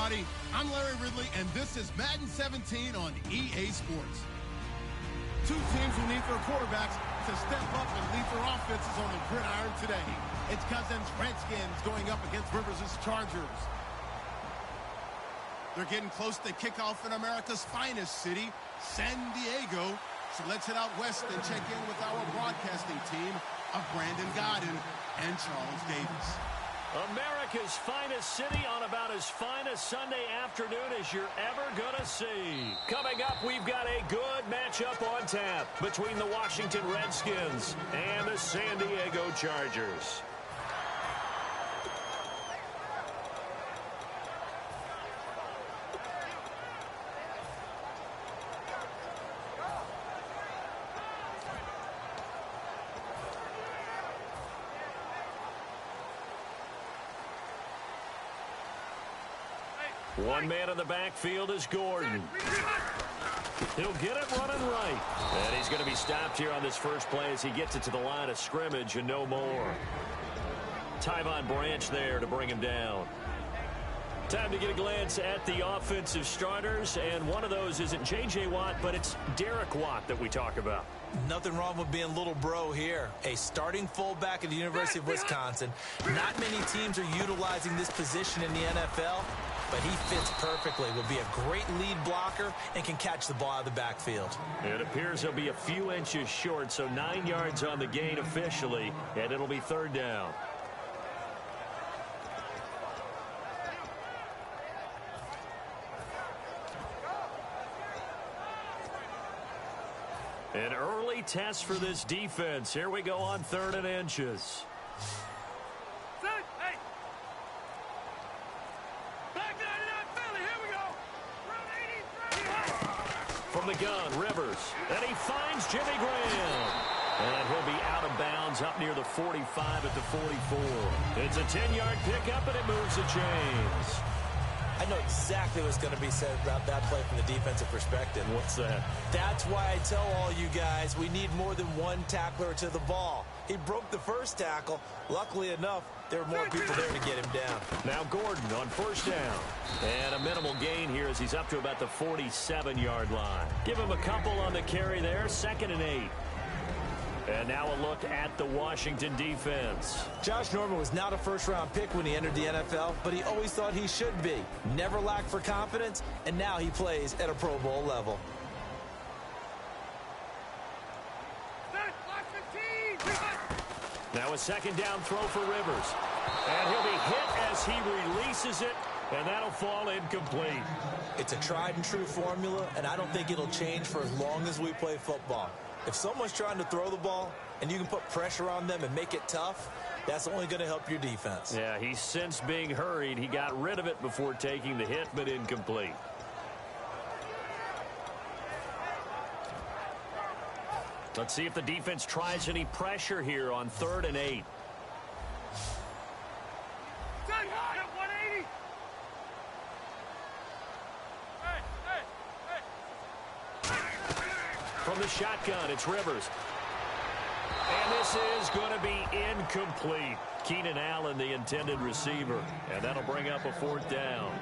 everybody. I'm Larry Ridley, and this is Madden 17 on EA Sports. Two teams who need their quarterbacks to step up and lead their offenses on the gridiron today. It's Cousins' Redskins going up against Rivers' Chargers. They're getting close to kickoff in America's finest city, San Diego. So let's head out west and check in with our broadcasting team of Brandon Godden and Charles Davis. America's finest city on about as fine a Sunday afternoon as you're ever going to see. Coming up, we've got a good matchup on tap between the Washington Redskins and the San Diego Chargers. One man in the backfield is Gordon. He'll get it running right. And he's going to be stopped here on this first play as he gets it to the line of scrimmage and no more. Tyvon Branch there to bring him down. Time to get a glance at the offensive starters, and one of those isn't J.J. Watt, but it's Derek Watt that we talk about. Nothing wrong with being little bro here. A starting fullback at the University of Wisconsin. Not many teams are utilizing this position in the NFL, but he fits perfectly. Will be a great lead blocker and can catch the ball out of the backfield. It appears he'll be a few inches short, so 9 yards on the gain officially, and it'll be third down. An early test for this defense. Here we go on 3rd and inches. From the gun, Rivers. And he finds Jimmy Graham. And he'll be out of bounds up near the 45 at the 44. It's a 10-yard pickup, and it moves the chains. I know exactly what's going to be said about that play from the defensive perspective. What's that? That's why I tell all you guys we need more than one tackler to the ball. He broke the first tackle. Luckily enough, there were more people there to get him down. Now Gordon on first down. And a minimal gain here as he's up to about the 47-yard line. Give him a couple on the carry there, 2nd and 8. And now a look at the Washington defense. Josh Norman was not a first-round pick when he entered the NFL, but he always thought he should be. Never lacked for confidence, and now he plays at a Pro Bowl level. Now a 2nd down throw for Rivers. And he'll be hit as he releases it, and that'll fall incomplete. It's a tried-and-true formula, and I don't think it'll change for as long as we play football. If someone's trying to throw the ball and you can put pressure on them and make it tough, that's only going to help your defense. Yeah, he sensed being hurried. He got rid of it before taking the hit, but incomplete. Let's see if the defense tries any pressure here on 3rd and 8. From the shotgun, it's Rivers. And this is going to be incomplete. Keenan Allen, the intended receiver. And that'll bring up a 4th down.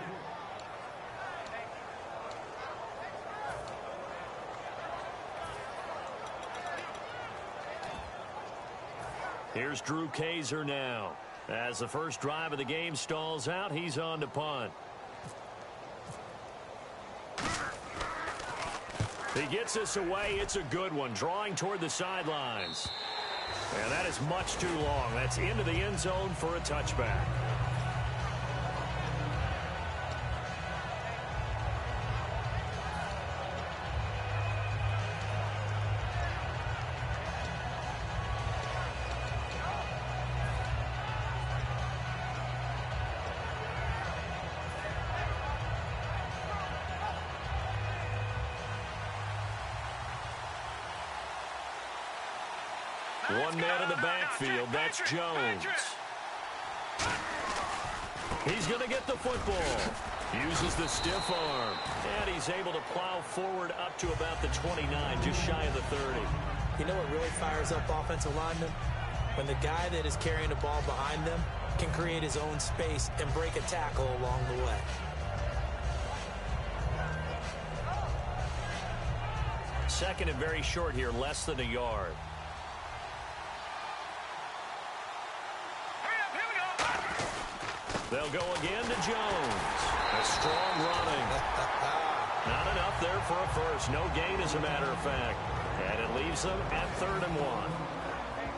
Here's Drew Kaiser now. As the first drive of the game stalls out, he's on to punt. He gets this away. It's a good one. Drawing toward the sidelines. And that is much too long. That's into the end zone for a touchback. One man in the backfield, that's Jones. He's going to get the football. Uses the stiff arm. And he's able to plow forward up to about the 29, just shy of the 30. You know what really fires up offensive linemen? When the guy that is carrying the ball behind them can create his own space and break a tackle along the way. second and very short here, less than a yard. They'll go again to Jones. A strong running. Not enough there for a first. No gain, as a matter of fact. And it leaves them at 3rd and 1.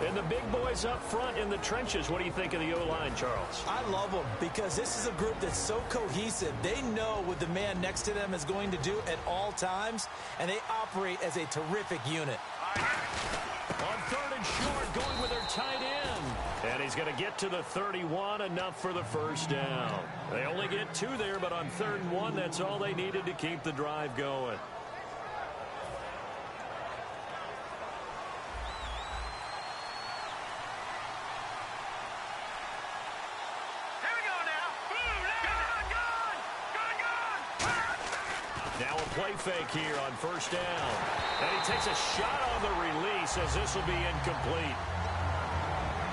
And the big boys up front in the trenches. What do you think of the O-line, Charles? I love them because this is a group that's so cohesive. They know what the man next to them is going to do at all times, and they operate as a terrific unit. On 3rd and short, going with their tight end. And he's going to get to the 31, enough for the first down. They only get 2 there, but on 3rd and 1, that's all they needed to keep the drive going. Now a play fake here on 1st down. And he takes a shot on the release as this will be incomplete.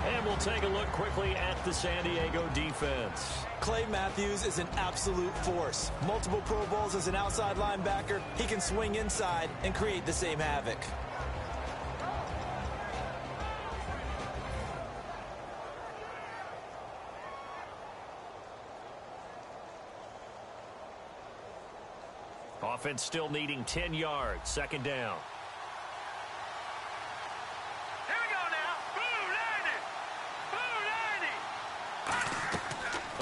And we'll take a look quickly at the San Diego defense. Clay Matthews is an absolute force. Multiple Pro Bowls as an outside linebacker. He can swing inside and create the same havoc. Offense still needing 10 yards. 2nd down. Here we go now.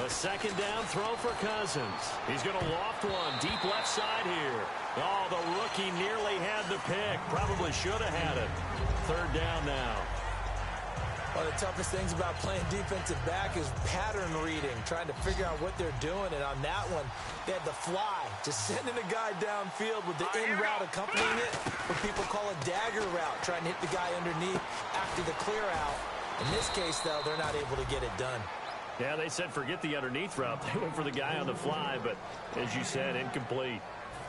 A 2nd down throw for Cousins. He's going to loft one deep left side here. Oh, the rookie nearly had the pick. Probably should have had it. 3rd down now. One of the toughest things about playing defensive back is pattern reading, trying to figure out what they're doing. And on that one, they had the fly, just sending a guy downfield with the in route accompanying it, what people call a dagger route, trying to hit the guy underneath after the clear out. In this case, though, they're not able to get it done. Yeah, they said forget the underneath route. They went for the guy on the fly, but as you said, incomplete.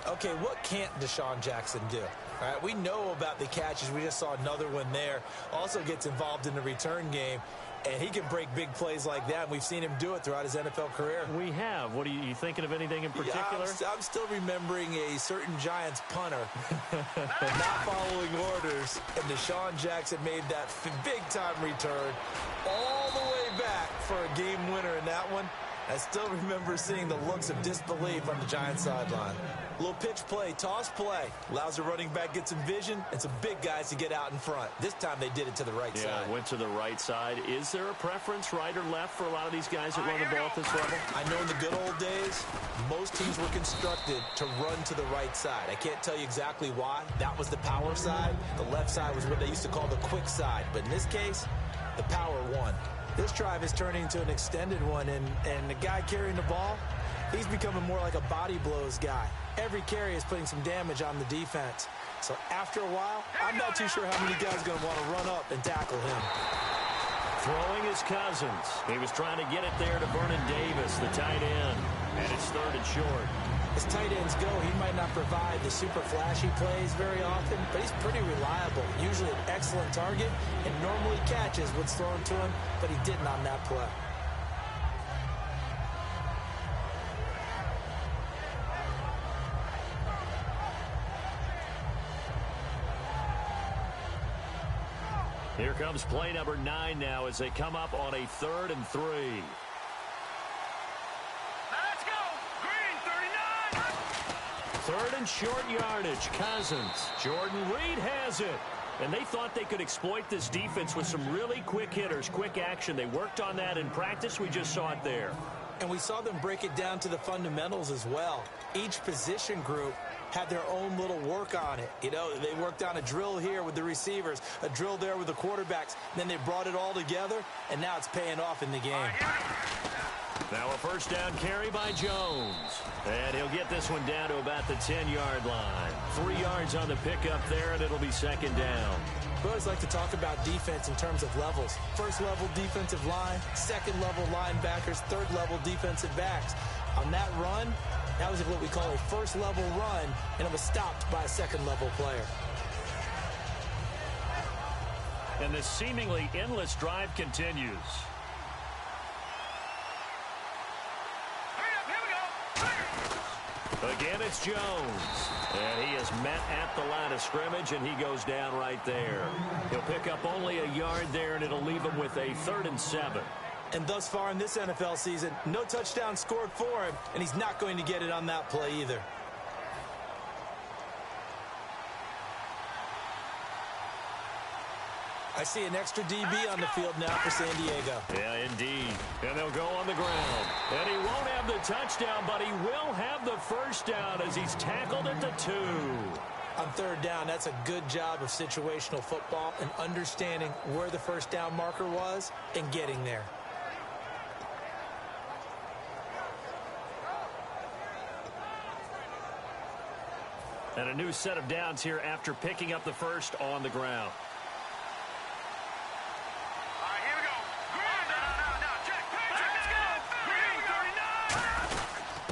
Okay, what can't Deshaun Jackson do? All right, we know about the catches. We just saw another one there. Also gets involved in the return game, and he can break big plays like that. And we've seen him do it throughout his NFL career. We have. What are you thinking of anything in particular? Yeah, I'm still remembering a certain Giants punter not following orders, and Deshaun Jackson made that big-time return all the way back for a game winner in that one. I still remember seeing the looks of disbelief on the Giants sideline. A little pitch play, toss play. Allows the running back get some vision and some big guys to get out in front. This time they did it to the right side. Yeah, went to the right side. Is there a preference, right or left, for a lot of these guys that run the ball at this level? I know in the good old days, most teams were constructed to run to the right side. I can't tell you exactly why. That was the power side. The left side was what they used to call the quick side. But in this case, the power won. This drive is turning into an extended one, and the guy carrying the ball, he's becoming more like a body blows guy. Every carry is putting some damage on the defense. So after a while, I'm not too sure how many guys are going to want to run up and tackle him. Throwing is Cousins. He was trying to get it there to Vernon Davis, the tight end. And it's 3rd and short. As tight ends go, he might not provide the super flashy plays very often, but he's pretty reliable. Usually an excellent target and normally catches what's thrown to him, but he didn't on that play. Here comes play number 9 now as they come up on a 3rd and 3. Let's go. Green 39. 3rd and short yardage. Cousins. Jordan Reed has it. And they thought they could exploit this defense with some really quick hitters, quick action. They worked on that in practice. We just saw it there. And we saw them break it down to the fundamentals as well. Each position group had their own little work on it. You know, they worked on a drill here with the receivers, a drill there with the quarterbacks. Then they brought it all together, and now it's paying off in the game. Now a 1st down carry by Jones. And he'll get this one down to about the 10-yard line. 3 yards on the pickup there, and it'll be 2nd down. We always like to talk about defense in terms of levels. 1st level defensive line, 2nd level linebackers, 3rd level defensive backs. On that run, that was what we call a 1st level run, and it was stopped by a 2nd level player. And the seemingly endless drive continues. Again, it's Jones. And he is met at the line of scrimmage, and he goes down right there. He'll pick up only a yard there, and it'll leave him with a 3rd and 7. And thus far in this NFL season, no touchdown scored for him, and he's not going to get it on that play either. I see an extra DB on the field now for San Diego. Yeah, indeed. And they'll go on the ground. And he won't have the touchdown, but he will have the first down as he's tackled at the 2. On 3rd down, that's a good job of situational football and understanding where the first down marker was and getting there. And a new set of downs here after picking up the first on the ground. All right, here we go. No, check. Let's go. Green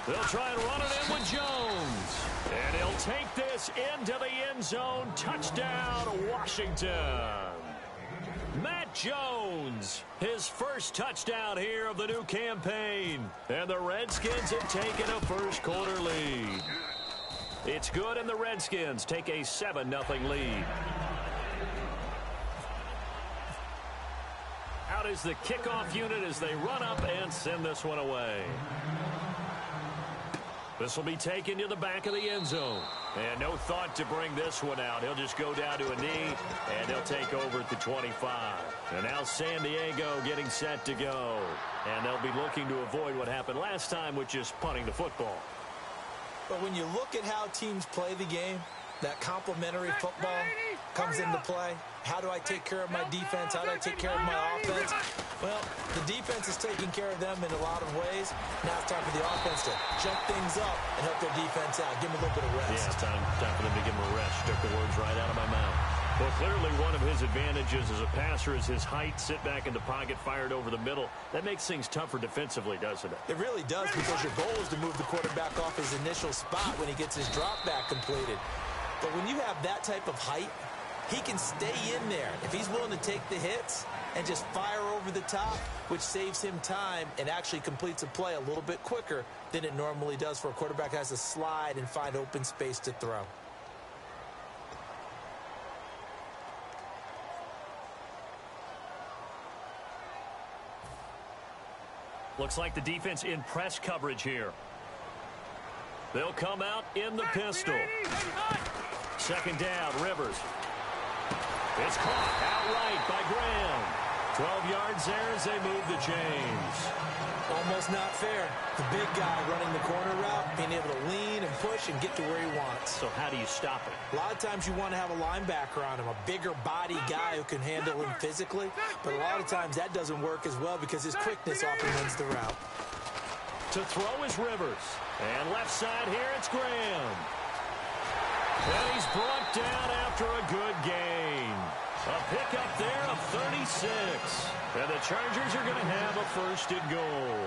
39. They'll try and run it in with Jones. And he'll take this into the end zone. Touchdown, Washington. Matt Jones, his first touchdown here of the new campaign. And the Redskins have taken a first quarter lead. It's good, and the Redskins take a 7-0 lead. Out is the kickoff unit as they run up and send this one away. This will be taken to the back of the end zone. And no thought to bring this one out. He'll just go down to a knee, and he'll take over at the 25. And now San Diego getting set to go. And they'll be looking to avoid what happened last time, which is punting the football. But when you look at how teams play the game, that complementary football comes into play. How do I take care of my defense? How do I take care of my offense? Well, the defense is taking care of them in a lot of ways. Now it's time for the offense to jump things up and help their defense out. Give them a little bit of rest. Yeah, time for them to give him a rest. Took the words right out of my mouth. Well, clearly one of his advantages as a passer is his height. Sit back in the pocket, fired over the middle. That makes things tougher defensively, doesn't it? It really does, because your goal is to move the quarterback off his initial spot when he gets his drop back completed. But when you have that type of height, he can stay in there if he's willing to take the hits and just fire over the top, which saves him time and actually completes a play a little bit quicker than it normally does for a quarterback who has to slide and find open space to throw. Looks like the defense in press coverage here. They'll come out in the pistol. 2nd down, Rivers. It's caught outright by Graham. 12 yards there as they move the chains. Almost not fair. The big guy running the corner route, being able to lean and push and get to where he wants. So how do you stop it? A lot of times you want to have a linebacker on him, a bigger body guy who can handle him physically. But a lot of times that doesn't work as well because his quickness often wins the route. To throw is Rivers. And left side here, it's Graham. And he's brought down after a good gain. A pickup there of 36. And the Chargers are going to have a 1st and goal.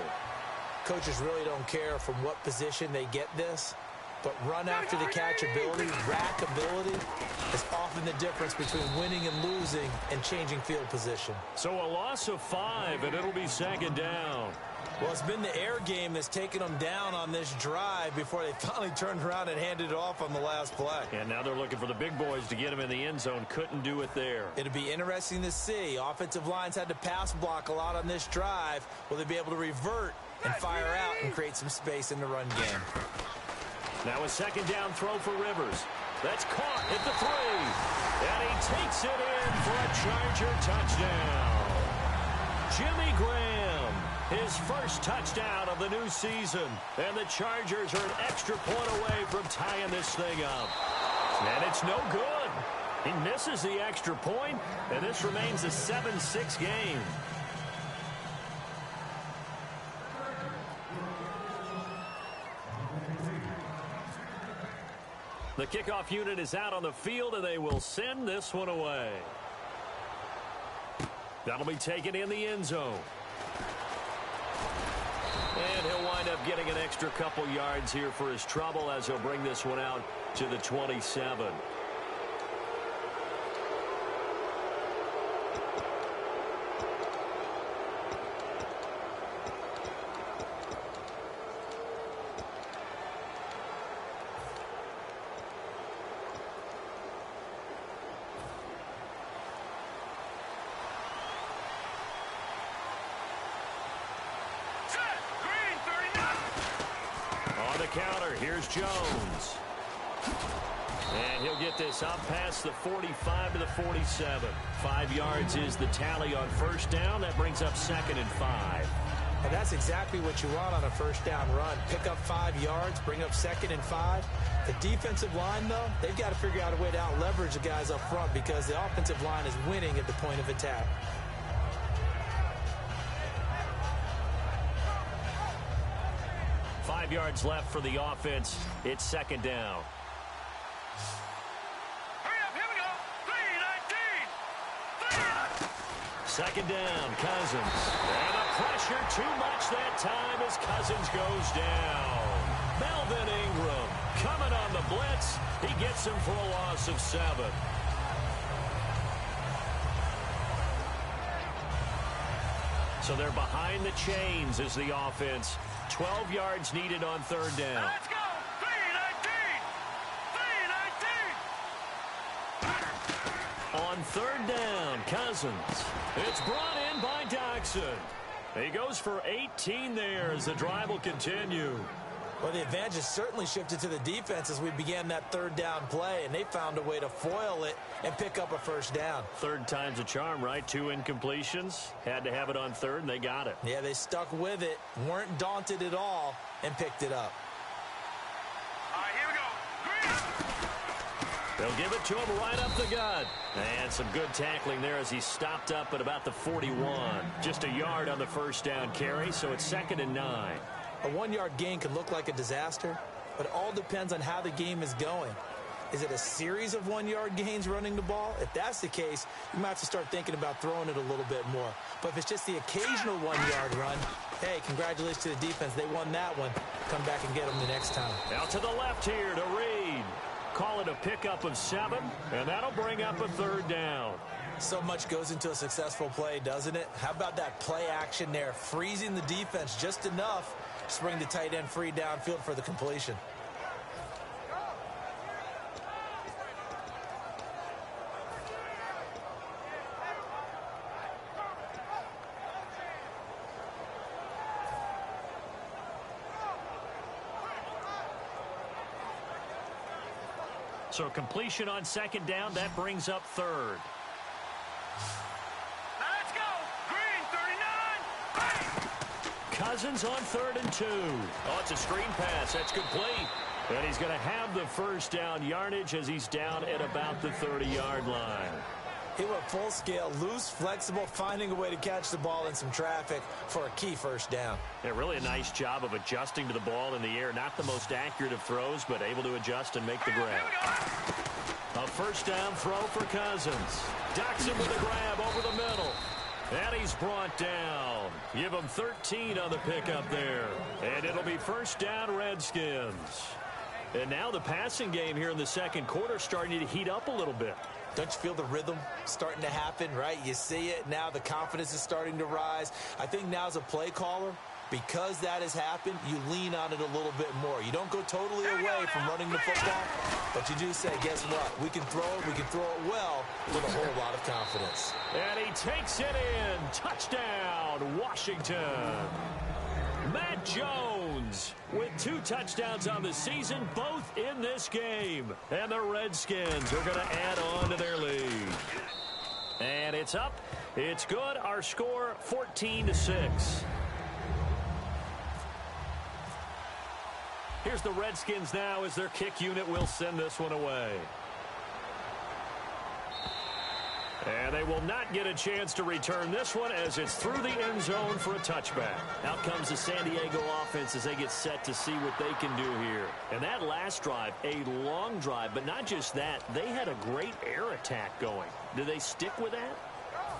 Coaches really don't care from what position they get this, but run after the catch ability, rack ability, is often the difference between winning and losing and changing field position. So a loss of 5, and it'll be 2nd down. Well, it's been the air game that's taken them down on this drive before they finally turned around and handed it off on the last play. And now they're looking for the big boys to get him in the end zone. Couldn't do it there. It'll be interesting to see. Offensive lines had to pass block a lot on this drive. Will they be able to revert and fire out and create some space in the run game? Now a 2nd down throw for Rivers. That's caught at the 3. And he takes it in for a Charger touchdown. Jimmy Graham, his first touchdown of the new season. And the Chargers are an extra point away from tying this thing up. And it's no good. He misses the extra point, and this remains a 7-6 game. The kickoff unit is out on the field, and they will send this one away. That'll be taken in the end zone. And he'll wind up getting an extra couple yards here for his trouble as he'll bring this one out to the 27. the counter. Here's Jones. And he'll get this up past the 45 to the 47. 5 yards is the tally on first down. That brings up 2nd and 5. And that's exactly what you want on a first down run. Pick up 5 yards, bring up 2nd and 5. The defensive line, though, they've got to figure out a way to out-leverage the guys up front because the offensive line is winning at the point of attack. Five yards left for the offense. It's 2nd down. Hurry up, here we go. 3-19. 2nd down, Cousins. And the pressure too much that time as Cousins goes down. Melvin Ingram coming on the blitz. He gets him for a loss of 7. So they're behind the chains as the offense. 12 yards needed on 3rd down. Let's go. 3-19. 3-19. On 3rd down, Cousins. It's brought in by Doxson. He goes for 18 there as the drive will continue. Well, the advantage has certainly shifted to the defense as we began that 3rd down play, and they found a way to foil it and pick up a first down. 3rd time's a charm, right? 2 incompletions. Had to have it on 3rd, and they got it. Yeah, they stuck with it, weren't daunted at all, and picked it up. All right, here we go. They'll give it to him right up the gut. And some good tackling there as he stopped up at about the 41. Just a yard on the first down carry, so it's 2nd and 9. A 1-yard gain can look like a disaster, but it all depends on how the game is going. Is it a series of 1-yard gains running the ball? If that's the case, you might have to start thinking about throwing it a little bit more. But if it's just the occasional 1-yard run, hey, congratulations to the defense. They won that one. Come back and get them the next time. Out to the left here to Reed. Call it a pickup of 7, and that'll bring up a 3rd down. So much goes into a successful play, doesn't it? How about that play action there, freezing the defense just enough to bring the tight end free downfield for the completion. So completion on 2nd down, that brings up 3rd. Let's go. Green, 39. Cousins on 3rd and 2. Oh, it's a screen pass. That's complete. And he's going to have the first down yardage as he's down at about the 30-yard line. He went full scale, loose, flexible, finding a way to catch the ball in some traffic for a key first down. Yeah, really a nice job of adjusting to the ball in the air. Not the most accurate of throws, but able to adjust and make the grab. A first down throw for Cousins. Doxson with the grab over the middle. And he's brought down. Give him 13 on the pickup there. And it'll be first down, Redskins. And now the passing game here in the 2nd quarter starting to heat up a little bit. Don't you feel the rhythm starting to happen, right? You see it now. The confidence is starting to rise. I think now as a play caller, because that has happened, you lean on it a little bit more. You don't go totally away from running the football, but you do say, guess what? We can throw it. We can throw it well with a whole lot of confidence. And he takes it in. Touchdown, Washington. Matt Jones with 2 touchdowns on the season, both in this game. And the Redskins are going to add on to their lead. And it's up. It's good. Our score, 14-6. Here's the Redskins now as their kick unit will send this one away. And they will not get a chance to return this one as it's through the end zone for a touchback. Out comes the San Diego offense as they get set to see what they can do here. And that last drive, a long drive, but not just that. They had a great air attack going. Do they stick with that?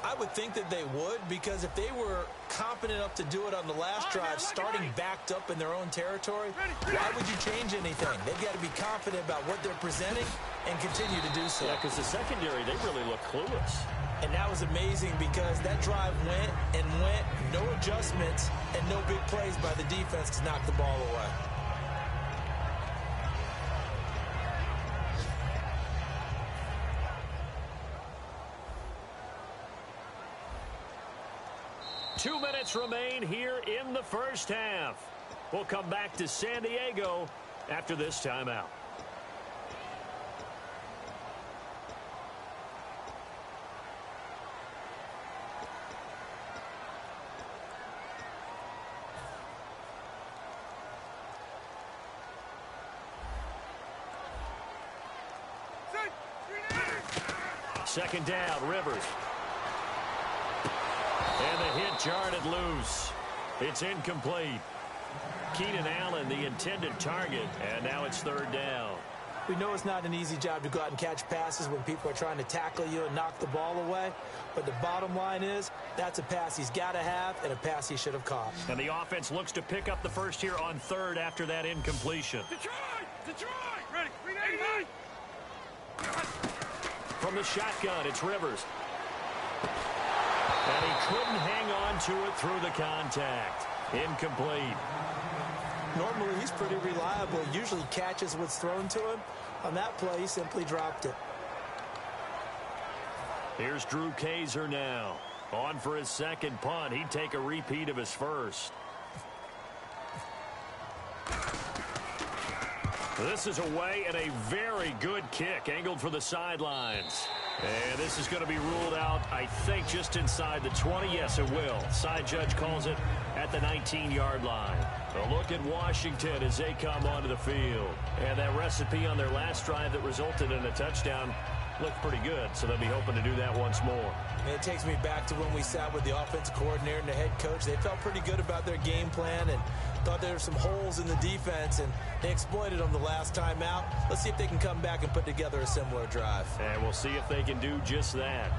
I would think that they would, because if they were confident enough to do it on the last drive, starting backed up in their own territory, why would you change anything? They've got to be confident about what they're presenting and continue to do so. Yeah, because the secondary, they really look clueless. And that was amazing because that drive went and went, no adjustments, and no big plays by the defense to knock the ball away. Two minutes remain here in the first half. We'll come back to San Diego after this timeout. Second down, Rivers. And the hit jarred it loose. It's incomplete. Keenan Allen, the intended target, and now it's third down. We know it's not an easy job to go out and catch passes when people are trying to tackle you and knock the ball away. But the bottom line is, that's a pass he's got to have and a pass he should have caught. And the offense looks to pick up the first here on third after that incompletion. Detroit! Ready! 389! From the shotgun, it's Rivers. And he couldn't hang on to it through the contact. Incomplete. Normally, he's pretty reliable. He usually catches what's thrown to him. On that play, he simply dropped it. Here's Drew Kaiser now. On for his second punt. He'd take a repeat of his first. This is away and a very good kick angled for the sidelines. And this is going to be ruled out, I think, just inside the 20. Yes, it will. Side judge calls it at the 19-yard line. A look at Washington as they come onto the field. And that recipe on their last drive that resulted in a touchdown looked pretty good, so they'll be hoping to do that once more. And it takes me back to when we sat with the offensive coordinator and the head coach. They felt pretty good about their game plan and thought there were some holes in the defense, and they exploited them the last time out. Let's see if they can come back and put together a similar drive. And we'll see if they can do just that.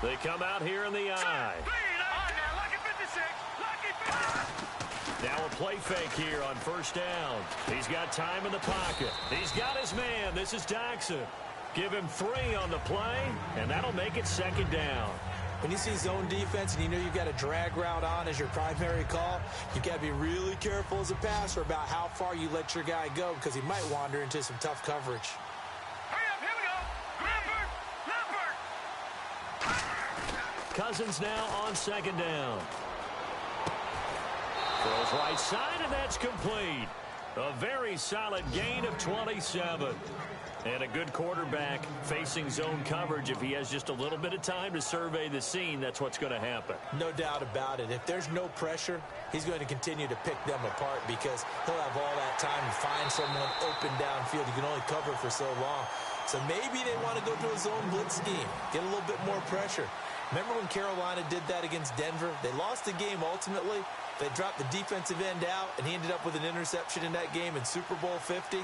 They come out here in the eye. Now a play fake here on first down. He's got time in the pocket. He's got his man. This is Doxson. Give him 3 on the play, and that'll make it second down. When you see zone defense and you know you've got a drag route on as your primary call, you've got to be really careful as a passer about how far you let your guy go because he might wander into some tough coverage. Hurry up, here we go. Lambert! Cousins now on second down. Throws right side, and that's complete. A very solid gain of 27. And a good quarterback facing zone coverage. If he has just a little bit of time to survey the scene, that's what's going to happen. No doubt about it. If there's no pressure, he's going to continue to pick them apart because he'll have all that time to find someone open downfield. You can only cover for so long. So maybe they want to go to a zone blitz scheme, get a little bit more pressure. Remember when Carolina did that against Denver? They lost the game ultimately. They dropped the defensive end out, and he ended up with an interception in that game in Super Bowl 50.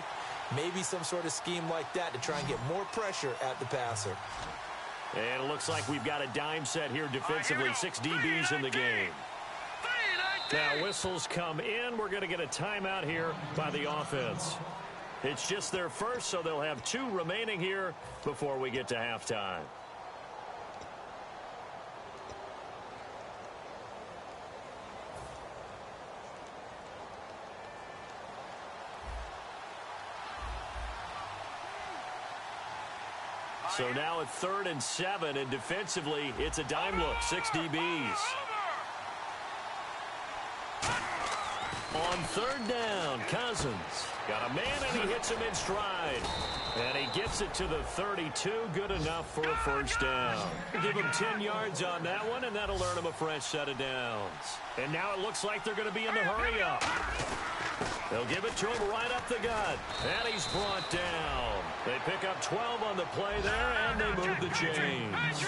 Maybe some sort of scheme like that to try and get more pressure at the passer. And it looks like we've got a dime set here defensively. 6 DBs in the game. Now whistles come in. We're going to get a timeout here by the offense. It's just their first, so they'll have 2 remaining here before we get to halftime. So now at 3rd and 7, and defensively, it's a dime look, 6 DBs. On 3rd down, Cousins got a man, and he hits him in stride. And he gets it to the 32, good enough for a first down. Give him 10 yards on that one, and that'll earn him a fresh set of downs. And now it looks like they're going to be in the hurry-up. They'll give it to him right up the gut. And he's brought down. They pick up 12 on the play there, and they move the chains.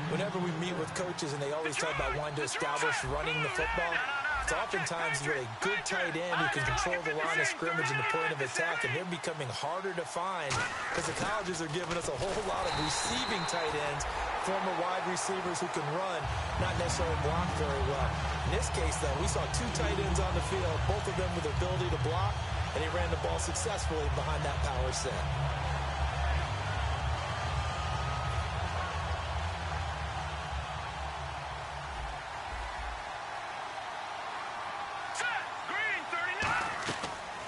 Whenever we meet with coaches, and they always talk about wanting to establish running the football, it's oftentimes with a good tight end who can control the line of scrimmage and the point of attack, and they're becoming harder to find because the colleges are giving us a whole lot of receiving tight ends, former wide receivers who can run, not necessarily block very well. In this case, though, we saw 2 tight ends on the field, both of them with the ability to block, and he ran the ball successfully behind that power set.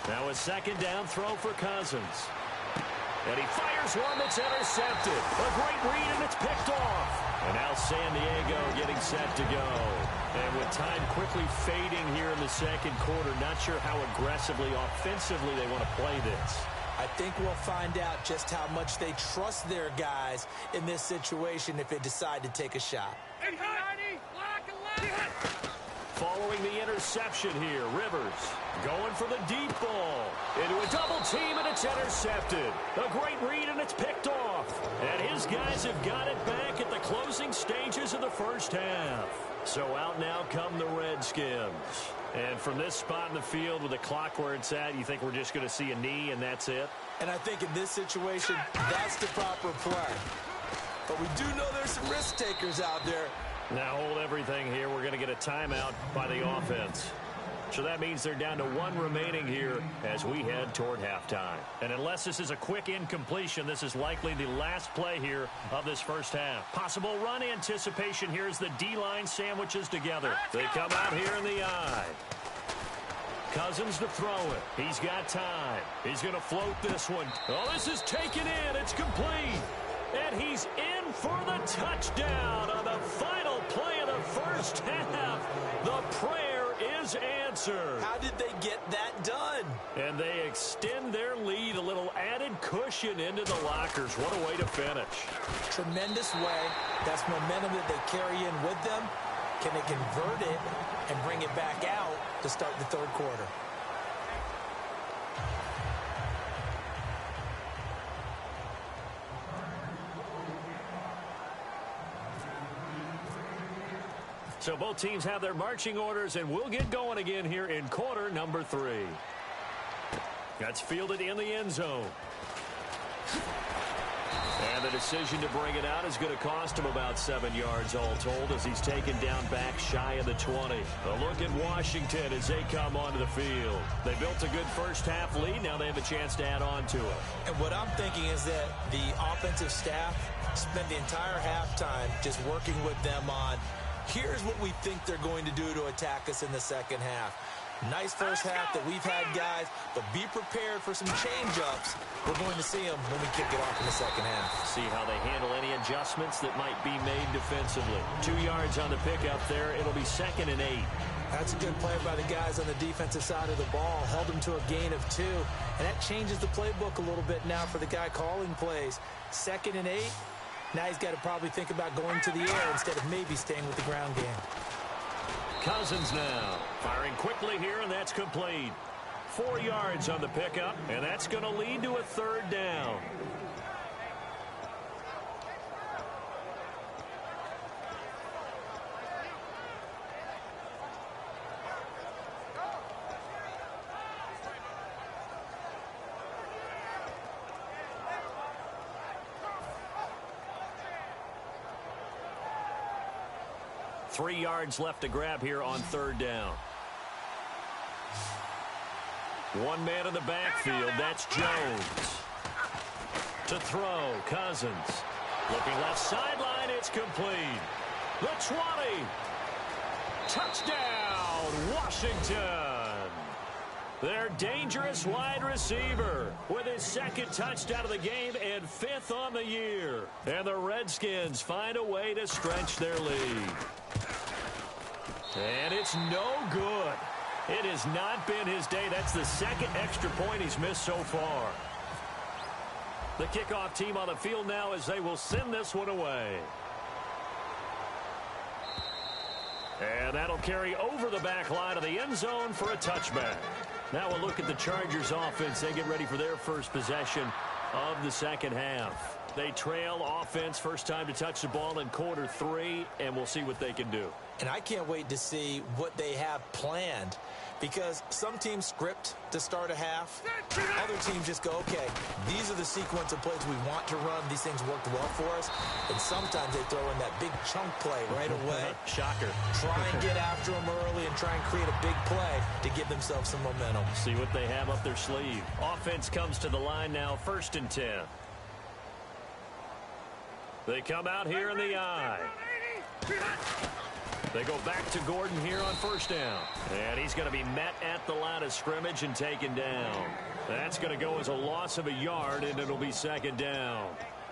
Now Now a second down throw for Cousins. And he fires one that's intercepted. A great read, and it's picked off. And now San Diego getting set to go. And with time quickly fading here in the second quarter, not sure how aggressively, offensively they want to play this. I think we'll find out just how much they trust their guys in this situation if they decide to take a shot. Following the interception here, Rivers going for the deep ball. Into a double team, and it's intercepted. A great read, and it's picked off. And his guys have got it back at the closing stages of the first half. So out now come the Redskins. And from this spot in the field with the clock where it's at, you think we're just going to see a knee and that's it? And I think in this situation, that's the proper play. But we do know there's some risk takers out there. Now hold everything here. We're going to get a timeout by the offense. So that means they're down to one remaining here as we head toward halftime. And unless this is a quick incompletion, this is likely the last play here of this first half. Possible run anticipation here as the D-line sandwiches together. They come out here in the eye. Cousins to throw it. He's got time. He's going to float this one. Oh, this is taken in. It's complete. And he's in for the touchdown on the final play of the first half. The prayer is answered. How did they get that done? And they extend their lead, a little added cushion into the lockers. What a way to finish. Tremendous way. That's momentum that they carry in with them. Can they convert it and bring it back out to start the third quarter? So both teams have their marching orders, and we'll get going again here in quarter number 3. That's fielded in the end zone. And the decision to bring it out is going to cost him about 7 yards all told as he's taken down back shy of the 20. A look at Washington as they come onto the field. They built a good first half lead. Now they have a chance to add on to it. And what I'm thinking is that the offensive staff spent the entire halftime just working with them on here's what we think they're going to do to attack us in the second half. Nice first half that we've had, guys, but be prepared for some change-ups. We're going to see them when we kick it off in the second half. See how they handle any adjustments that might be made defensively. 2 yards on the pickup there. It'll be 2nd and 8. That's a good play by the guys on the defensive side of the ball. Held them to a gain of 2, and that changes the playbook a little bit now for the guy calling plays. 2nd and 8. Now he's got to probably think about going to the air instead of maybe staying with the ground game. Cousins now firing quickly here, and that's complete. 4 yards on the pickup, and that's going to lead to a third down. Three yards left to grab here on third down. One man in the backfield. That's Jones. To throw, Cousins. Looking left sideline. It's complete. The 20. Touchdown, Washington. Their dangerous wide receiver with his 2nd touchdown of the game and 5th on the year. And the Redskins find a way to stretch their lead. And it's no good. It has not been his day. That's the 2nd extra point he's missed so far. The kickoff team on the field now as they will send this one away. And that'll carry over the back line of the end zone for a touchback. Now we'll look at the Chargers offense. They get ready for their first possession of the second half. They trail offense, first time to touch the ball in quarter 3, and we'll see what they can do. And I can't wait to see what they have planned, because some teams script to start a half. Other teams just go, okay, these are the sequence of plays we want to run. These things worked well for us. And sometimes they throw in that big chunk play right away. Shocker. Try and get after them early and try and create a big play to give themselves some momentum. See what they have up their sleeve. Offense comes to the line now, 1st and 10. They come out here in the eye. They go back to Gordon here on first down. And he's going to be met at the line of scrimmage and taken down. That's going to go as a loss of a yard, and it'll be second down.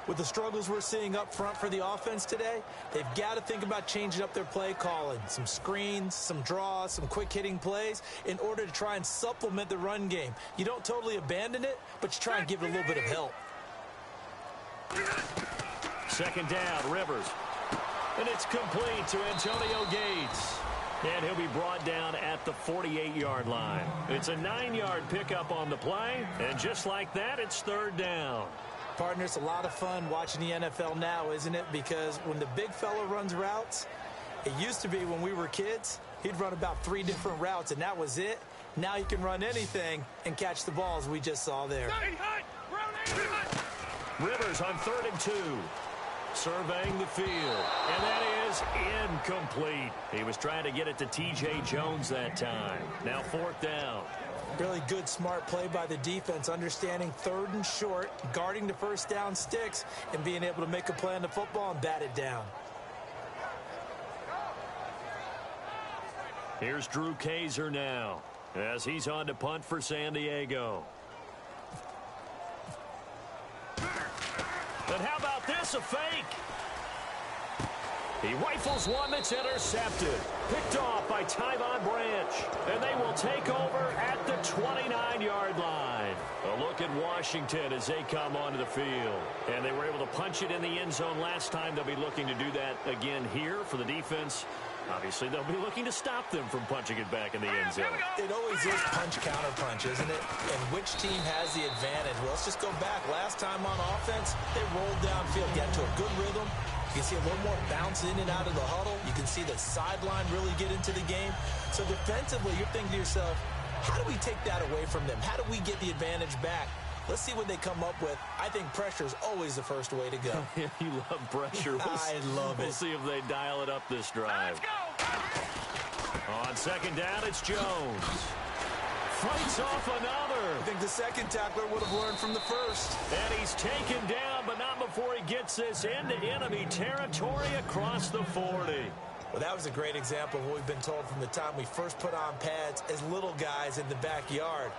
With the struggles we're seeing up front for the offense today, they've got to think about changing up their play calling. Some screens, some draws, some quick-hitting plays in order to try and supplement the run game. You don't totally abandon it, but you try and give it a little bit of help. Second down, Rivers. And it's complete to Antonio Gates. And he'll be brought down at the 48-yard line. It's a 9-yard pickup on the play, and just like that, it's third down. Partner, it's a lot of fun watching the NFL now, isn't it? Because when the big fella runs routes, it used to be when we were kids, he'd run about 3 different routes, and that was it. Now he can run anything and catch the balls we just saw there. Rivers on 3rd and 2. Surveying the field, and that is incomplete. He was trying to get it to T.J. Jones that time. Now 4th down. Really good, smart play by the defense, understanding 3rd and short, guarding the first down sticks, and being able to make a play on the football and bat it down. Here's Drew Kaiser now, as he's on to punt for San Diego. And how about this, a fake? He rifles one that's intercepted. Picked off by Tyvon Branch. And they will take over at the 29-yard line. A look at Washington as they come onto the field. And they were able to punch it in the end zone last time. They'll be looking to do that again here for the defense. Obviously, they'll be looking to stop them from punching it back in the end zone. It always is punch-counter-punch, isn't it? And which team has the advantage? Well, let's just go back. Last time on offense, they rolled downfield, got to a good rhythm. You can see a little more bounce in and out of the huddle. You can see the sideline really get into the game. So defensively, you're thinking to yourself, how do we take that away from them? How do we get the advantage back? Let's see what they come up with. I think pressure is always the first way to go. You love pressure. I love it. We'll see if they dial it up this drive. On second down, it's Jones. Fights off another. I think the second tackler would have learned from the first. And he's taken down, but not before he gets this into enemy territory across the 40. Well, that was a great example of what we've been told from the time we first put on pads as little guys in the backyard.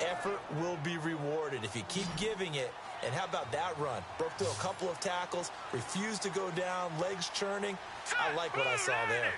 Effort will be rewarded if you keep giving it. And how about that run? Broke through a couple of tackles, refused to go down, legs churning. I like what I saw there.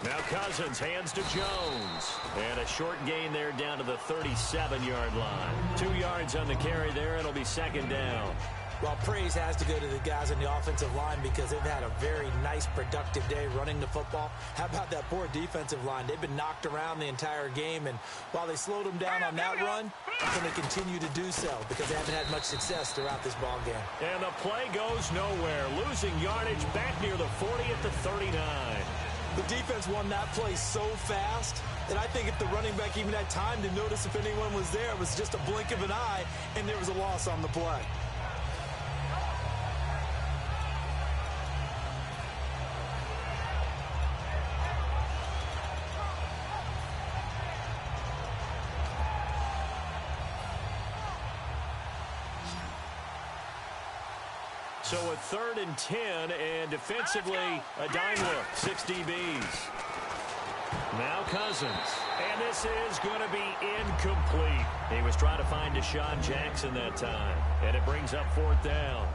Now Cousins hands to Jones. And a short gain there down to the 37-yard line. 2 yards on the carry there. It'll be second down. Well, praise has to go to the guys on the offensive line because they've had a very nice, productive day running the football. How about that poor defensive line? They've been knocked around the entire game, and while they slowed them down on that run, how can they continue to do so because they haven't had much success throughout this ball game? And the play goes nowhere, losing yardage back near the 40 at the 39. The defense won that play so fast that I think if the running back even had time to notice if anyone was there, it was just a blink of an eye, and there was a loss on the play. So a 3rd and 10, and defensively, a dime look, 6 DBs. Now Cousins, and this is going to be incomplete. He was trying to find Deshaun Jackson that time, and it brings up 4th down.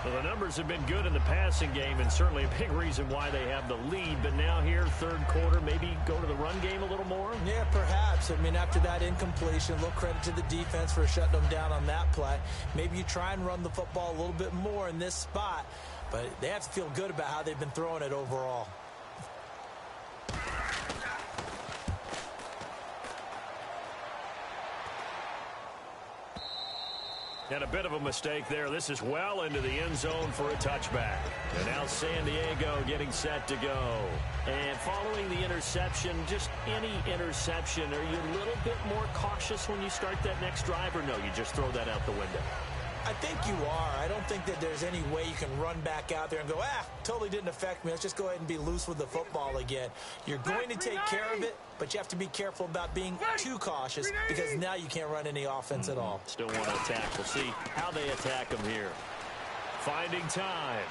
Well, the numbers have been good in the passing game, and certainly a big reason why they have the lead. But now here, 3rd quarter, maybe go to the run game a little more? Yeah, perhaps. I mean, after that incompletion, a little credit to the defense for shutting them down on that play. Maybe you try and run the football a little bit more in this spot, but they have to feel good about how they've been throwing it overall. And a bit of a mistake there. This is well into the end zone for a touchback. And now San Diego getting set to go. And following the interception, just any interception, are you a little bit more cautious when you start that next drive, or no, you just throw that out the window? I think you are. I don't think that there's any way you can run back out there and go, totally didn't affect me. Let's just go ahead and be loose with the football again. You're going to take care of it, but you have to be careful about being too cautious because now you can't run any offense at all. Still want to attack. We'll see how they attack them here. Finding time.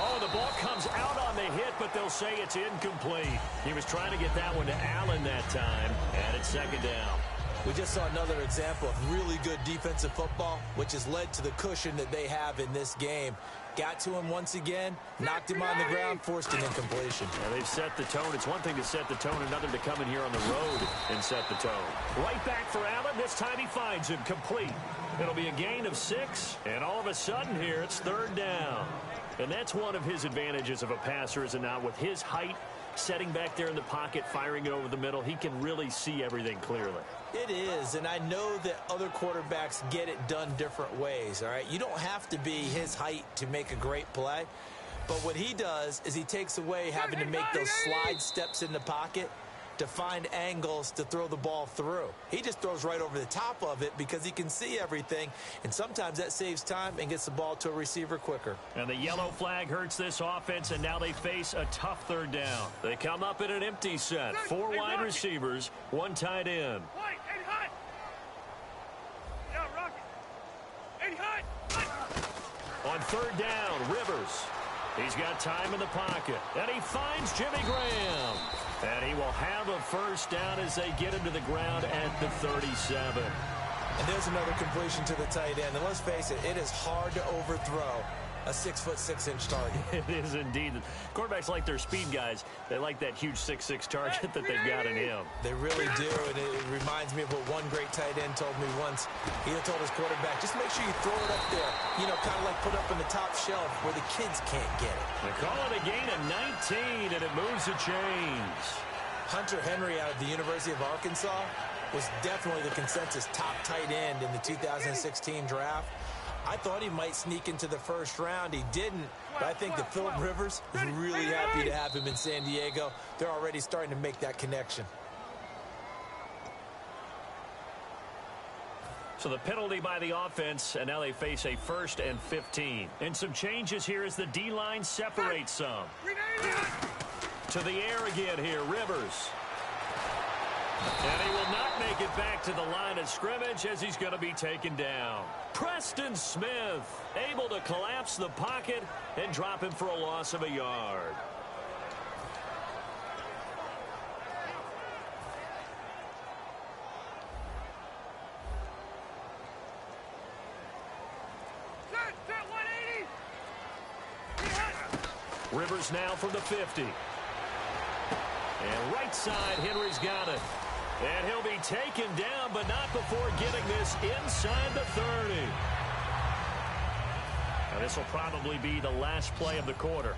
Oh, the ball comes out on the hit, but they'll say it's incomplete. He was trying to get that one to Allen that time, and it's second down. We just saw another example of really good defensive football, which has led to the cushion that they have in this game. Got to him once again, knocked him on the ground, forced an incompletion. Yeah, they've set the tone. It's one thing to set the tone, another to come in here on the road and set the tone. Right back for Allen. This time he finds him complete. It'll be a gain of 6, and all of a sudden here it's third down. And that's one of his advantages of a passer, is it not? With his height, setting back there in the pocket, firing it over the middle, he can really see everything clearly. It is, and I know that other quarterbacks get it done different ways, all right? You don't have to be his height to make a great play, but what he does is he takes away having to make those slide steps in the pocket to find angles to throw the ball through. He just throws right over the top of it because he can see everything, and sometimes that saves time and gets the ball to a receiver quicker. And the yellow flag hurts this offense, and now they face a tough third down. They come up in an empty set. 4 wide receivers, 1 tight end. On third down, Rivers. He's got time in the pocket, and he finds Jimmy Graham. And he will have a first down as they get him to the ground at the 37. And there's another completion to the tight end. And let's face it, it is hard to overthrow a 6'6" target. It is indeed. Quarterbacks like their speed guys. They like that huge 6'6" target that they've got in him. They really do, and it reminds me of what one great tight end told me once. He told his quarterback, just make sure you throw it up there, you know, kind of like put up in the top shelf where the kids can't get it. They call it a gain of 19, and it moves the chains. Hunter Henry out of the University of Arkansas was definitely the consensus top tight end in the 2016 draft. I thought he might sneak into the first round. He didn't, but I think that Phillip Rivers is really happy to have him in San Diego. They're already starting to make that connection. So the penalty by the offense, and now they face a 1st and 15. And some changes here as the D-line separates some. To the air again here, Rivers. And he will not make it back to the line of scrimmage as he's going to be taken down. Preston Smith able to collapse the pocket and drop him for a loss of a yard. Rivers now from the 50. And right side, Henry's got it. And he'll be taken down, but not before getting this inside the 30. Now this will probably be the last play of the quarter.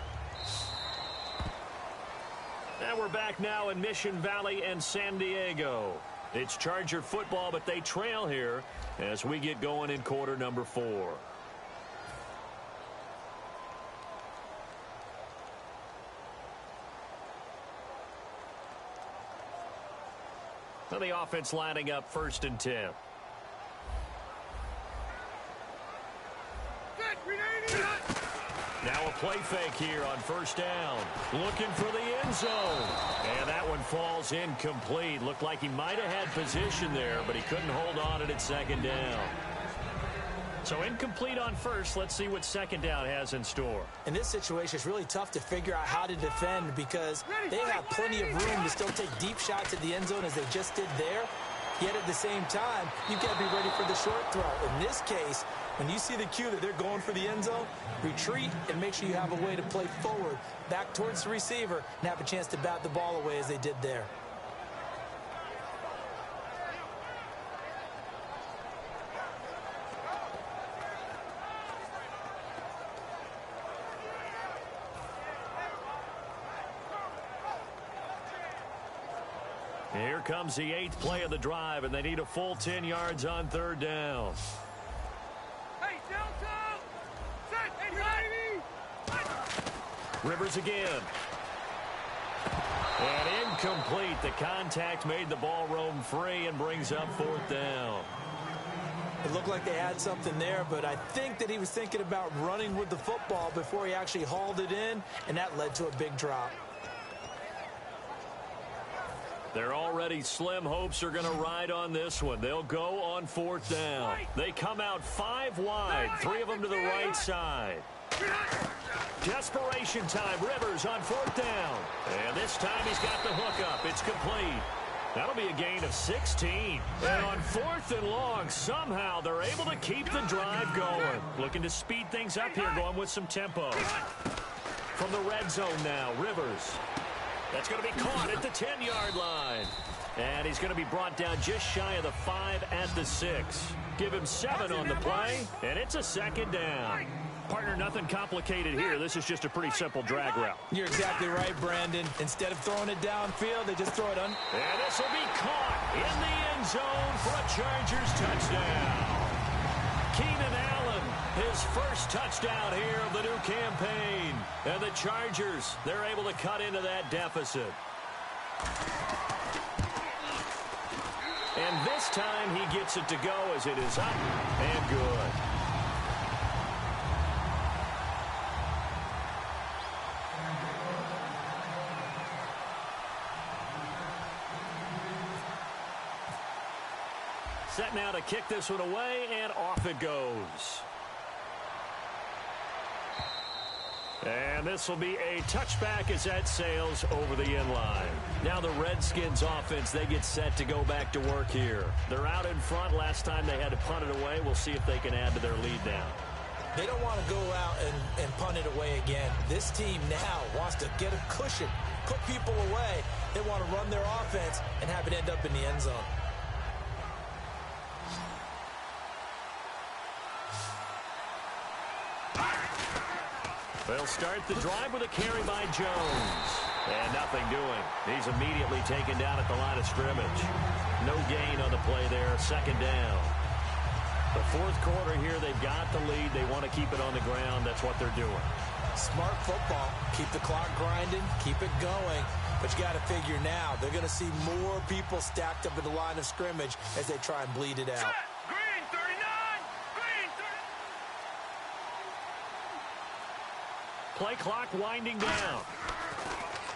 And we're back now in Mission Valley and San Diego. It's Charger football, but they trail here as we get going in quarter number 4. So the offense lining up 1st and 10. Now a play fake here on 1st down. Looking for the end zone. And that one falls incomplete. Looked like he might have had position there, but he couldn't hold on it at 2nd down. So incomplete on 1st. Let's see what 2nd down has in store. In this situation, it's really tough to figure out how to defend because they have plenty of room to still take deep shots at the end zone as they just did there. Yet at the same time, you've got to be ready for the short throw. In this case, when you see the cue that they're going for the end zone, retreat and make sure you have a way to play forward, back towards the receiver, and have a chance to bat the ball away as they did there. Here comes the 8th play of the drive, and they need a full 10 yards on 3rd down. Hey, Delta! Set! Hey, Rivers again. And incomplete. The contact made the ball roam free and brings up 4th down. It looked like they had something there, but I think that he was thinking about running with the football before he actually hauled it in, and that led to a big drop. Their already slim hopes are going to ride on this one. They'll go on 4th down. They come out 5 wide, 3 of them to the right side. Desperation time. Rivers on 4th down. And this time he's got the hook up. It's complete. That'll be a gain of 16. And on 4th and long, somehow they're able to keep the drive going. Looking to speed things up here, going with some tempo. From the red zone now, Rivers. That's going to be caught at the 10-yard line. And he's going to be brought down just shy of the 5 at the 6. Give him 7 on the play, and it's a 2nd down. Partner, nothing complicated here. This is just a pretty simple drag route. You're exactly right, Brandon. Instead of throwing it downfield, they just throw it on. And this will be caught in the end zone for a Chargers touchdown. Keenan Allen, his first touchdown here of the new campaign. And the Chargers, they're able to cut into that deficit. And this time he gets it to go as it is up and good. Set now to kick this one away, and off it goes. And this will be a touchback as that sails over the end line. Now the Redskins offense, they get set to go back to work here. They're out in front. Last time they had to punt it away. We'll see if they can add to their lead now. They don't want to go out and punt it away again. This team now wants to get a cushion, put people away. They want to run their offense and have it end up in the end zone. They'll start the drive with a carry by Jones. And nothing doing. He's immediately taken down at the line of scrimmage. No gain on the play there. 2nd down. The 4th quarter here, they've got the lead. They want to keep it on the ground. That's what they're doing. Smart football. Keep the clock grinding. Keep it going. But you got to figure now, they're going to see more people stacked up at the line of scrimmage as they try and bleed it out. Green 39! Green 30! Play clock winding down.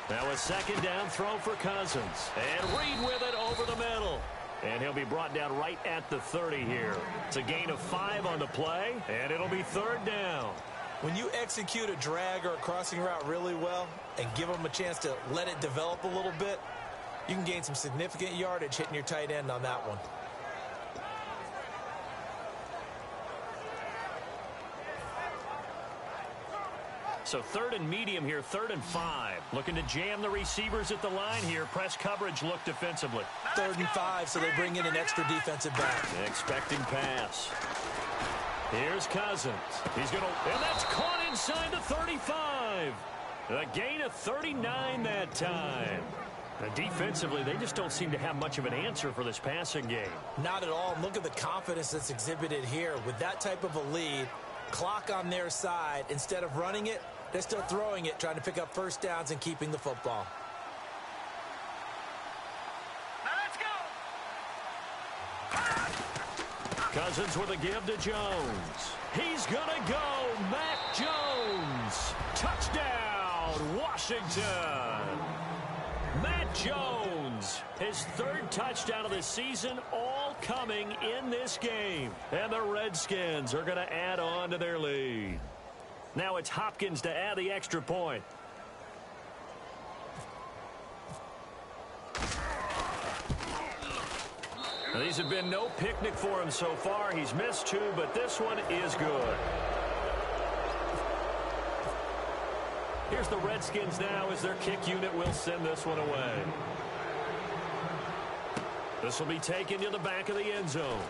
Now a 2nd down throw for Cousins. And Reed with it over the middle. And he'll be brought down right at the 30 here. It's a gain of 5 on the play, and it'll be 3rd down. When you execute a drag or a crossing route really well and give them a chance to let it develop a little bit, you can gain some significant yardage hitting your tight end on that one. So 3rd and medium here, 3rd and 5. Looking to jam the receivers at the line here. Press coverage look defensively. 3rd and 5, so they bring in an extra defensive back. Expecting pass. Here's Cousins. He's going to, and that's caught inside the 35. A gain of 39 that time. And defensively, they just don't seem to have much of an answer for this passing game. Not at all. Look at the confidence that's exhibited here. With that type of a lead, clock on their side, instead of running it, they're still throwing it, trying to pick up 1st downs and keeping the football. Now let's go! Cousins with a give to Jones. He's going to go. Mac Jones. Touchdown, Washington. Matt Jones, his 3rd touchdown of the season, all coming in this game. And the Redskins are going to add on to their lead. Now it's Hopkins to add the extra point. Now, these have been no picnic for him so far. He's missed 2, but this one is good. Here's the Redskins now as their kick unit will send this one away. This will be taken to the back of the end zone.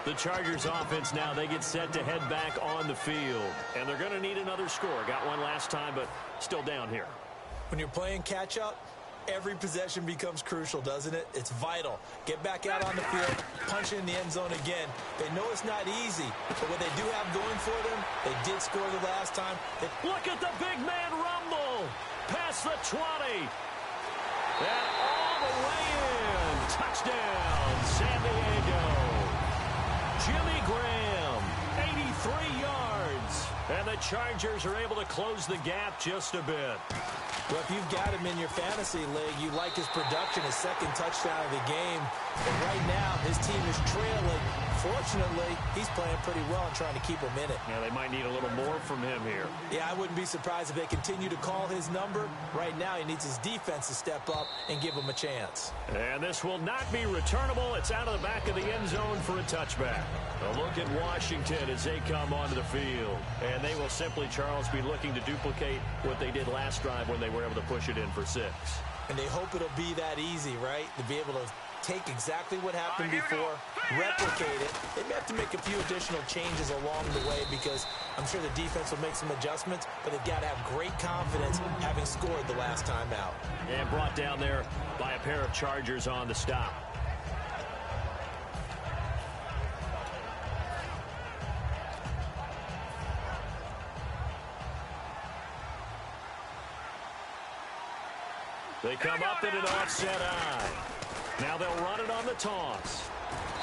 The Chargers offense now, they get set to head back on the field. And they're going to need another score. Got one last time, but still down here. When you're playing catch-up, every possession becomes crucial, doesn't it? It's vital. Get back out on the field, punch it in the end zone again. They know it's not easy, but what they do have going for them, they did score the last time. Look at the big man rumble. Past the 20. And all the way in. Touchdown, San Diego. Jimmy Graham, 83 yards. And the Chargers are able to close the gap just a bit. Well, if you've got him in your fantasy league, you like his production, his 2nd touchdown of the game. But right now, his team is trailing Unfortunately, he's playing pretty well and trying to keep him in it. Yeah, they might need a little more from him here. Yeah, I wouldn't be surprised if they continue to call his number. Right now, he needs his defense to step up and give him a chance. And this will not be returnable. It's out of the back of the end zone for a touchback. A look at Washington as they come onto the field. And they will simply, Charles, be looking to duplicate what they did last drive when they were able to push it in for 6. And they hope it'll be that easy, right? To be able to take exactly what happened before, replicate it. They may have to make a few additional changes along the way because I'm sure the defense will make some adjustments, but they've got to have great confidence having scored the last time out. And brought down there by a pair of Chargers on the stop. They come up in an offset eye. Now they'll run it on the toss.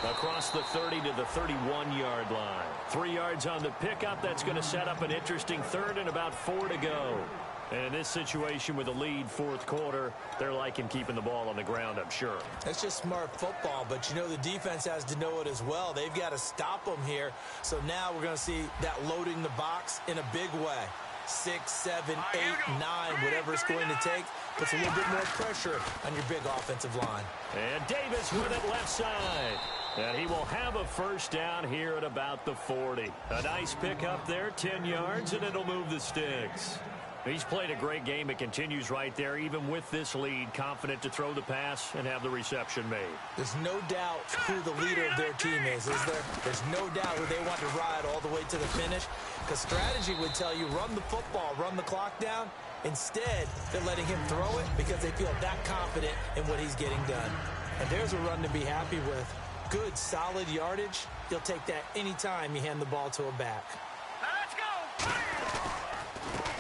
Across the 30 to the 31-yard line. 3 yards on the pickup. That's going to set up an interesting third and about 4 to go. And in this situation with a lead fourth quarter, they're liking keeping the ball on the ground, I'm sure. That's just smart football, but you know the defense has to know it as well. They've got to stop them here. So now we're going to see that loading the box in a big way. 6, 7, 8, 9, whatever it's going to take, puts a little bit more pressure on your big offensive line. And Davis with it left side. And he will have a first down here at about the 40. A nice pickup there, 10 yards, and it'll move the sticks. He's played a great game. It continues right there, even with this lead, confident to throw the pass and have the reception made. There's no doubt who the leader of their team is there? There's no doubt who they want to ride all the way to the finish, because strategy would tell you run the football, run the clock down. Instead, they're letting him throw it because they feel that confident in what he's getting done. And there's a run to be happy with. Good, solid yardage. You'll take that anytime you hand the ball to a back. Let's go!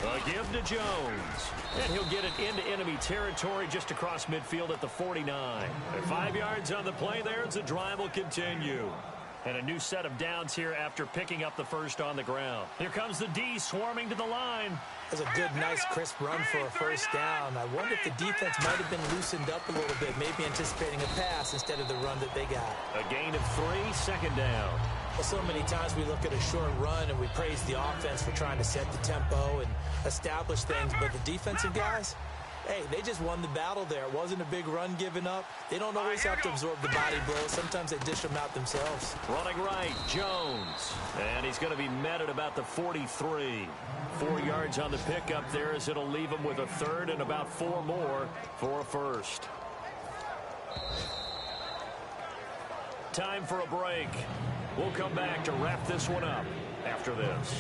A give to Jones. And he'll get it into enemy territory just across midfield at the 49. And 5 yards on the play there as the drive will continue. And a new set of downs here after picking up the first on the ground. Here comes the D swarming to the line. That's a good, nice, crisp run for a first down. I wonder if the defense might have been loosened up a little bit, maybe anticipating a pass instead of the run that they got. A gain of 3, second down. Well, so many times we look at a short run and we praise the offense for trying to set the tempo and establish things, but the defensive guys, hey, they just won the battle there. It wasn't a big run given up. They don't always have to absorb the body blows. Sometimes they dish them out themselves. Running right, Jones. And he's going to be met at about the 43. 4 yards on the pickup there as it'll leave him with a third and about 4 more for a first. Time for a break. We'll come back to wrap this one up after this.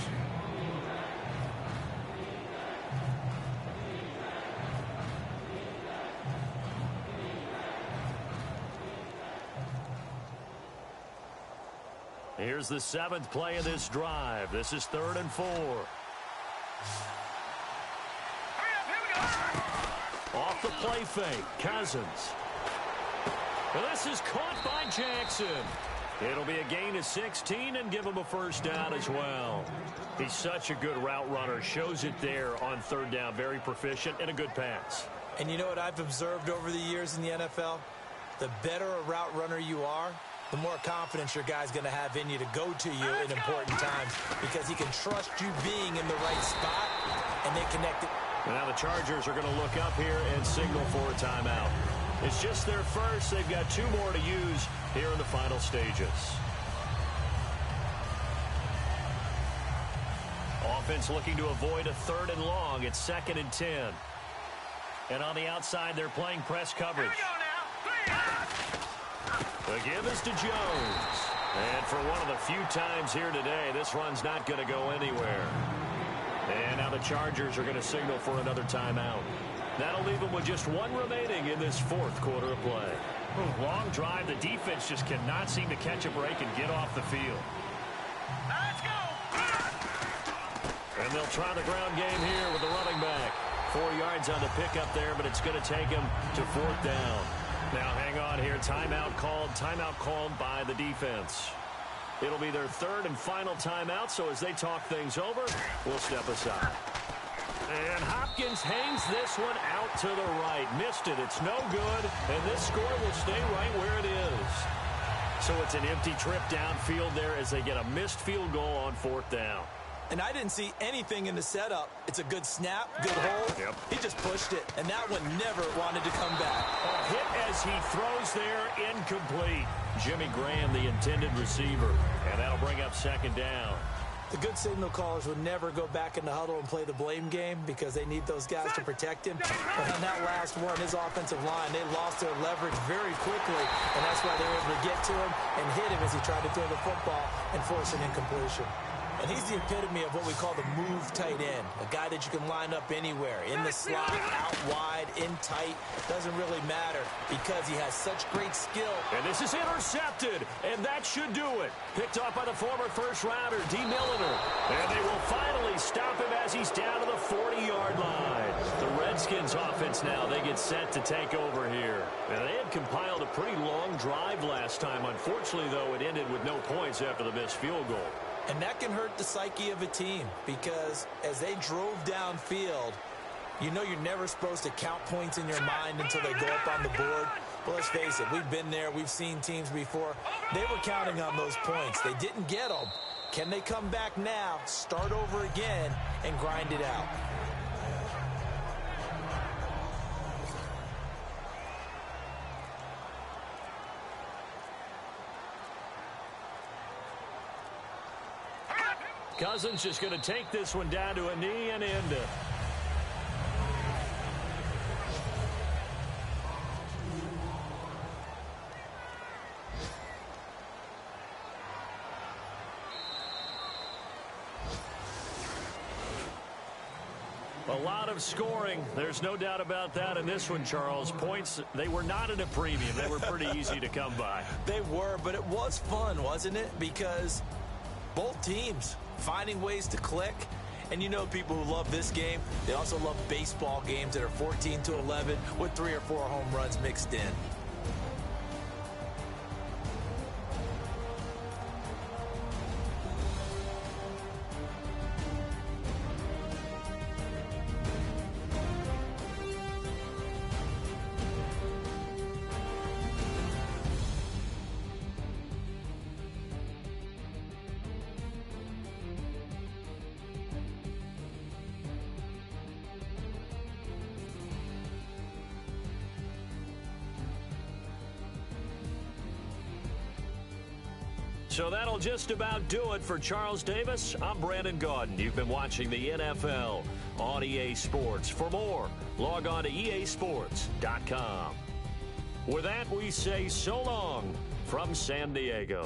Here's the 7th play of this drive. This is 3rd and 4. Off the play fake, Cousins. Well, this is caught by Jackson. It'll be a gain of 16 and give him a first down as well. He's such a good route runner. Shows it there on 3rd down. Very proficient and a good pass. And you know what I've observed over the years in the NFL? The better a route runner you are, the more confidence your guy's going to have in you to go to you in important times because he can trust you being in the right spot and they connect it. And now the Chargers are going to look up here and signal for a timeout. It's just their first. They've got 2 more to use here in the final stages. Offense looking to avoid a 3rd and long. It's 2nd and 10. And on the outside, they're playing press coverage. The give is to Jones. And for one of the few times here today, this run's not going to go anywhere. And now the Chargers are going to signal for another timeout. That'll leave them with just 1 remaining in this 4th quarter of play. Long drive. The defense just cannot seem to catch a break and get off the field. Let's go! And they'll try the ground game here with the running back. 4 yards on the pickup there, but it's going to take him to 4th down. Now hang on here. Timeout called by the defense. It'll be their 3rd and final timeout, so as they talk things over, we'll step aside. And Hopkins hangs this one out to the right. Missed it. It's no good, and this score will stay right where it is. So it's an empty trip downfield there as they get a missed field goal on 4th down. And I didn't see anything in the setup. It's a good snap, good hold. Yep. He just pushed it, and that one never wanted to come back. A hit as he throws there, incomplete. Jimmy Graham, the intended receiver, and that'll bring up 2nd down. The good signal callers would never go back in the huddle and play the blame game because they need those guys to protect him. But on that last one, his offensive line, they lost their leverage very quickly, and that's why they were able to get to him and hit him as he tried to throw the football and force an incompletion. And he's the epitome of what we call the move tight end, a guy that you can line up anywhere, in the slot, out wide, in tight, doesn't really matter because he has such great skill. And this is intercepted, and that should do it. Picked off by the former first-rounder, D. Milliner. And they will finally stop him as he's down to the 40-yard line. The Redskins offense now, they get set to take over here. And they had compiled a pretty long drive last time. Unfortunately, though, it ended with no points after the missed field goal. And that can hurt the psyche of a team because as they drove downfield, you know you're never supposed to count points in your mind until they go up on the board. But let's face it, we've been there. We've seen teams before. They were counting on those points. They didn't get them. Can they come back now, start over again, and grind it out? Cousins just going to take this one down to a knee and end it. A lot of scoring. There's no doubt about that in this one, Charles. Points, they were not at a premium. They were pretty easy to come by. They were, but it was fun, wasn't it? Because both teams finding ways to click. And you know people who love this game, they also love baseball games that are 14-11 with 3 or 4 home runs mixed in. So that'll just about do it for Charles Davis. I'm Brandon Gaudin. You've been watching the NFL on EA Sports. For more, log on to easports.com. With that, we say so long from San Diego.